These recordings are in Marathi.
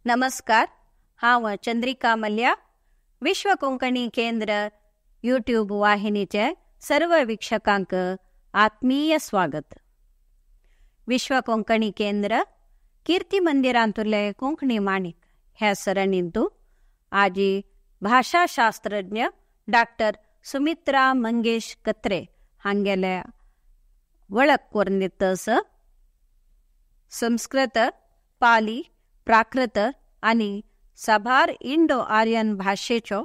नमस्कार. हांव चंद्रिका मल्ल्या. विश्व कोंकणी केंद्र यूट्यूब वाहिनीचे सर्व वीक्षकांक आत्मीय स्वागत. विश्व कोंकणी केंद्र कीर्ती मंदिरांतुले कोंकणी माणिक ह्या सरणींतू आजी भाषाशास्त्रज्ञ डॉक्टर सुमित्रा मंगेश कत्रे हांगेले वळख करून दितस. संस्कृत, पाली, प्राकृत आणि साबार इंडो आर्यन भाषेचो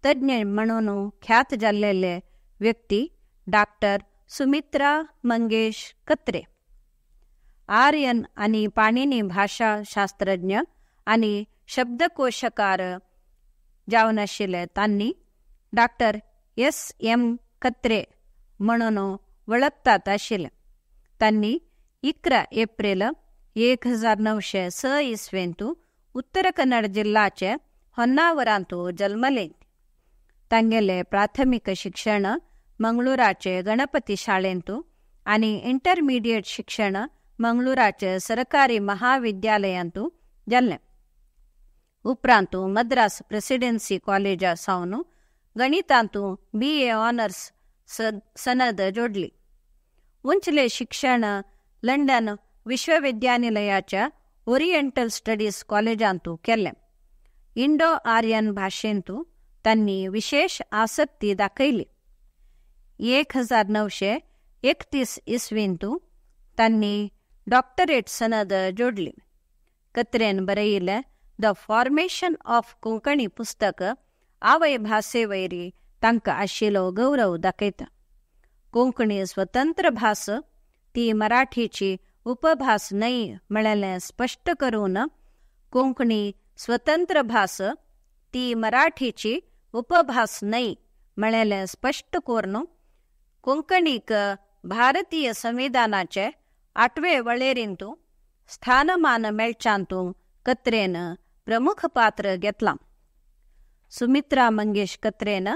तज्ञ म्हणून ख्यात जाल्लेले व्यक्ती डॉक्टर सुमित्रा मंगेश कत्रे. आर्यन आणि पाणिनी भाषा शास्त्रज्ञ आणि शब्दकोशकार जावन आशिल्ले तांणी डॉक्टर S.M. कत्रे म्हणून वळखतात आशिल्ले. तांणी 11 एप्रिल 1906 इस्वेंतू उत्तर कन्नड जिल्ह्याचे होन्नावरांतू जल्मले. तांगेले प्राथमिक शिक्षण मंगळूराचे गणपती शाळेंतू आणि इंटरमिडिएट शिक्षण मंगळूराचे सरकारी महाविद्यालयांतू जाल्ले. उपरांतू मद्रास प्रेसिडेन्सी कॉलेज सावन गणितांतू BA ऑनर्स सनद जोडली. उंचले शिक्षण लंडन विश्वविद्यानिलयाच्या ओरिएंटल स्टडीज कॉलेजांतू केले. इंडो आर्यन भाषेंतू त्यांनी विशेष आसक्ती दाखयली. 1931 इस्वींतू त्यांनी डॉक्टरेट सनद जोडली. कत्रेन बरयिल्ले द फॉर्मेशन ऑफ कोंकणी पुस्तक आवय भाषेवैरी तांकां आशिल्लो गौरव दाखयता. कोंकणी स्वतंत्र भास ती मराठीची उपभास नाही म्हळेलें स्पष्ट करून कोंकणी स्वतंत्र भास ती मराठीची उपभास नाही म्हळेलें स्पष्ट करून कोंकणीक भारतीय संविधानाचे 8वे वळेरींतू स्थानमान मेळच्यांतू कत्रेन प्रमुख पात्र घेतलां. सुमित्रा मंगेश कत्रेन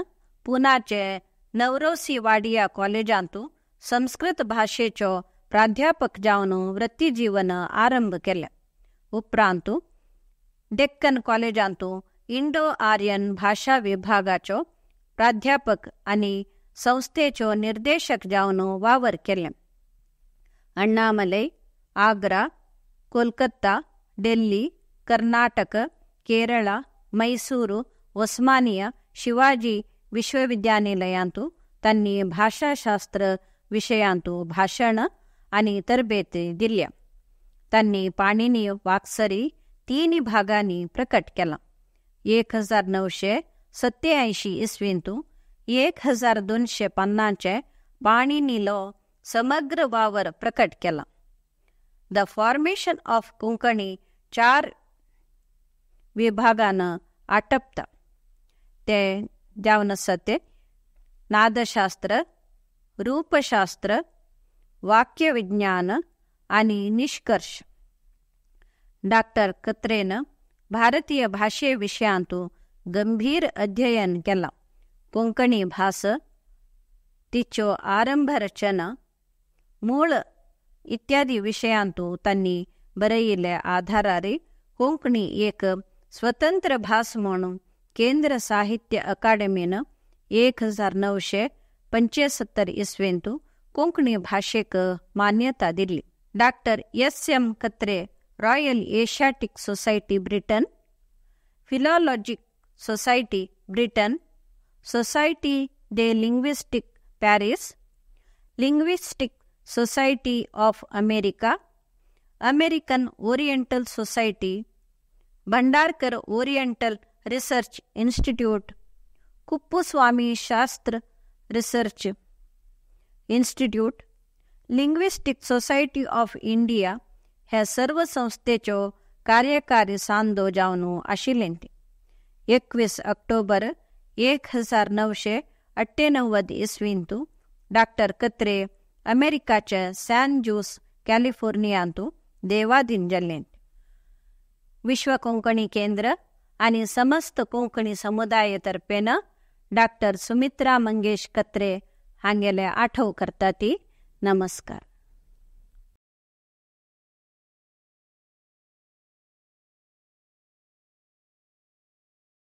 पुनाचे नवरोसी वाडिया कॉलेजांतू संस्कृत भाषेचो प्राध्यापक जावन वृत्तीजीवन आरंभ केले. उपरांतू डेक्कन कॉलेजांतू इंडो आर्यन भाषा विभागाचो प्राध्यापक आणि संस्थेचो निर्देशक जावन वावर केले. अण्णामलೈ, आग्रा, कोलकाता, दिल्ली, कर्नाटक, केरळ, मैसूरू, ओस्मानिया, शिवाजी विश्वविद्यानिलयांतू त्यांनी भाषाशास्त्र विषयांतू भाषण आणि तरबेती दिल्या. त्यांनी पाणिनी वाक्सरी 3 भागांनी प्रकट केला. 1987 इस्वींतू 1250 पाणिनीलो समग्र वावर प्रकट केला. द फॉर्मेशन ऑफ कोंकणी 4 विभागांना आटपता. ते जावन आसात नादशास्त्र, रूपशास्त्र, वाक्यविज्ञान आणि निष्कर्ष. डॉक्टर कत्रेन भारतीय भाषे विषयांतू गंभीर अध्ययन केला. कोंकणी भास, तिच्यो आरंभ रचना, मूळ इत्यादी विषयांतू त्यांनी बरयिल्ले आधारारी कोंकणी एक स्वतंत्र भास म्हणून केंद्र साहित्य अकादमीन 1975 इस्वींतू कोंकणी भाषेक मान्यता दिली. Doctor S.M. Katre royal asiatic society Britain, philologic society Britain, society de linguistic Paris, linguistic society of America, American oriental society, Bhandarkar oriental research institute, Kuppuswami Shastra research institute, linguistic society of India ह्या सर्व संस्थेचो कार्यकारी सांदो जावन आशिल्लें. 21 ऑक्टोबर 1998 इस्वींतू डॉक्टर कत्रे अमेरिकाच्या सॅन जोस कॅलिफोर्नियांतू देवाधीन जाल्लें. विश्व कोंकणी केंद्र आणि समस्त कोंकणी समुदाय तर्फेन डॉक्टर सुमित्रा मंगेश कत्रे हांगेले आठव करता ती. नमस्कार.